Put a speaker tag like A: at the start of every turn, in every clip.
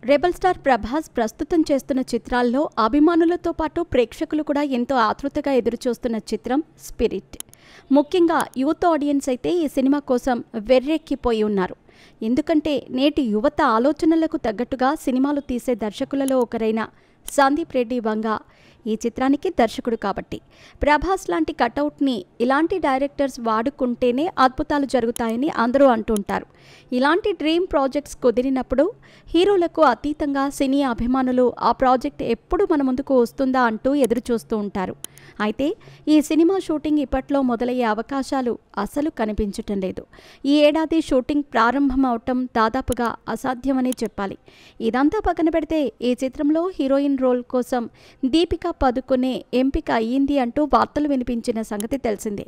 A: Rebel star Prabhas ప్రస్తుతం చేస్తున్న చిత్రాల్లో అభిమానులతో పాటు ప్రేక్షకులు కూడా ఎంతో ఆతృతగా ఎదురుచూస్తున్న చిత్రం స్పిరిట్. ముఖ్యంగా యూత్ ఆడియన్స్ అయితే ఈ సినిమా కోసం వెర్రెక్కిపోయి ఉన్నారు. ఎందుకంటే నేటి యువత ఆలోచనలకు తగ్గట్టుగా సినిమాలు తీసే దర్శకులలో ఒకరైన సందీప్ రెడ్డి వంగ ఈ చిత్రానికి దర్శకుడు కాబట్టి ప్రభాస్ లాంటి కటౌట్ని ఇలాంటి డైరెక్టర్స్ వాడుకుంటేనే అద్భుతాలు జరుగుతాయని అందరూ అంటుంటారు. ఇలాంటి డ్రీమ్ ప్రాజెక్ట్స్ కుదిరినప్పుడు హీరోలకు అతీతంగా సినీ అభిమానులు ఆ ప్రాజెక్ట్ ఎప్పుడు మన ముందుకు వస్తుందా అంటూ ఎదురు చూస్తూ ఉంటారు. అయితే ఈ సినిమా షూటింగ్ ఇప్పట్లో మొదలయ్యే అవకాశాలు అసలు కనిపించటం లేదు. ఈ ఏడాది షూటింగ్ ప్రారంభం అవటం దాదాపుగా అసాధ్యమనే చెప్పాలి. ఇదంతా పక్కన పెడితే ఈ చిత్రంలో హీరోయిన్ రోల్ కోసం దీపికా పదుకొనే ఎంపిక అయ్యింది అంటూ వార్తలు వినిపించిన సంగతి తెలిసిందే.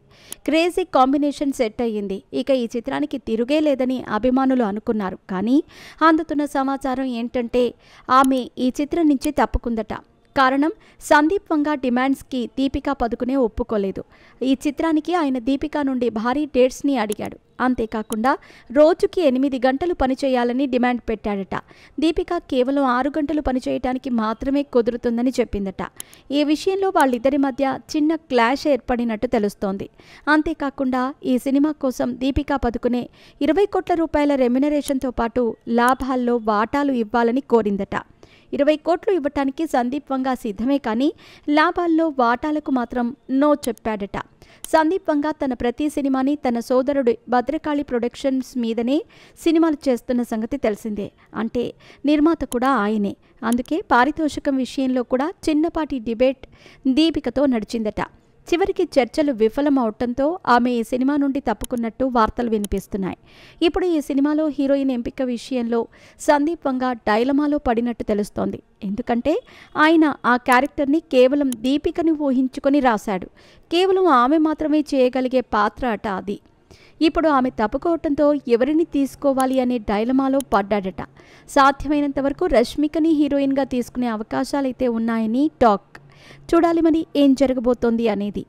A: క్రేజీ కాంబినేషన్ సెట్ అయ్యింది. ఇక ఈ చిత్రానికి తిరుగే లేదని అభిమానులు అనుకున్నారు. కానీ అందుతున్న సమాచారం ఏంటంటే ఆమె ఈ చిత్రం నుంచి తప్పుకుందట. కారణం సందీప్ వంగ డిమాండ్స్కి దీపికా పదుకునే ఒప్పుకోలేదు. ఈ చిత్రానికి ఆయన దీపికా నుండి భారీ డేట్స్ని అడిగాడు. అంతేకాకుండా రోజుకి 8 గంటలు పనిచేయాలని డిమాండ్ పెట్టాడట. దీపికా కేవలం 6 గంటలు పనిచేయటానికి మాత్రమే కుదురుతుందని చెప్పిందట. ఈ విషయంలో వాళ్ళిద్దరి మధ్య చిన్న క్లాష్ ఏర్పడినట్టు తెలుస్తోంది. అంతేకాకుండా ఈ సినిమా కోసం దీపికా పదుకునే 20 కోట్ల రూపాయల రెమ్యునరేషన్తో పాటు లాభాల్లో వాటాలు ఇవ్వాలని కోరిందట. 20 కోట్లు ఇవ్వటానికి సందీప్ వంగ సిద్ధమే కానీ లాభాల్లో వాటాలకు మాత్రం నో చెప్పాడట. సందీప్ వంగ తన ప్రతి సినిమాని తన సోదరుడు భద్రకాళి ప్రొడక్షన్స్ మీదనే సినిమాలు చేస్తున్న సంగతి తెలిసిందే. అంటే నిర్మాత కూడా ఆయనే. అందుకే పారితోషికం విషయంలో కూడా చిన్నపాటి డిబేట్ దీపికతో నడిచిందట. చివరికి చర్చలు విఫలమవటంతో ఆమె ఈ సినిమా నుండి తప్పుకున్నట్టు వార్తలు వినిపిస్తున్నాయి. ఇప్పుడు ఈ సినిమాలో హీరోయిన్ ఎంపిక విషయంలో సందీప్ వంగ డైలమాలో పడినట్టు తెలుస్తోంది. ఎందుకంటే ఆయన ఆ క్యారెక్టర్ని కేవలం దీపికని ఊహించుకొని రాశాడు. కేవలం ఆమె మాత్రమే చేయగలిగే పాత్ర అట అది. ఇప్పుడు ఆమె తప్పుకోవటంతో ఎవరిని తీసుకోవాలి అనే డైలమాలో పడ్డాడట. సాధ్యమైనంత వరకు రష్మికని హీరోయిన్గా తీసుకునే అవకాశాలైతే ఉన్నాయని టాక్. చూడాలి మరి ఏం జరగబోతోంది అనేది.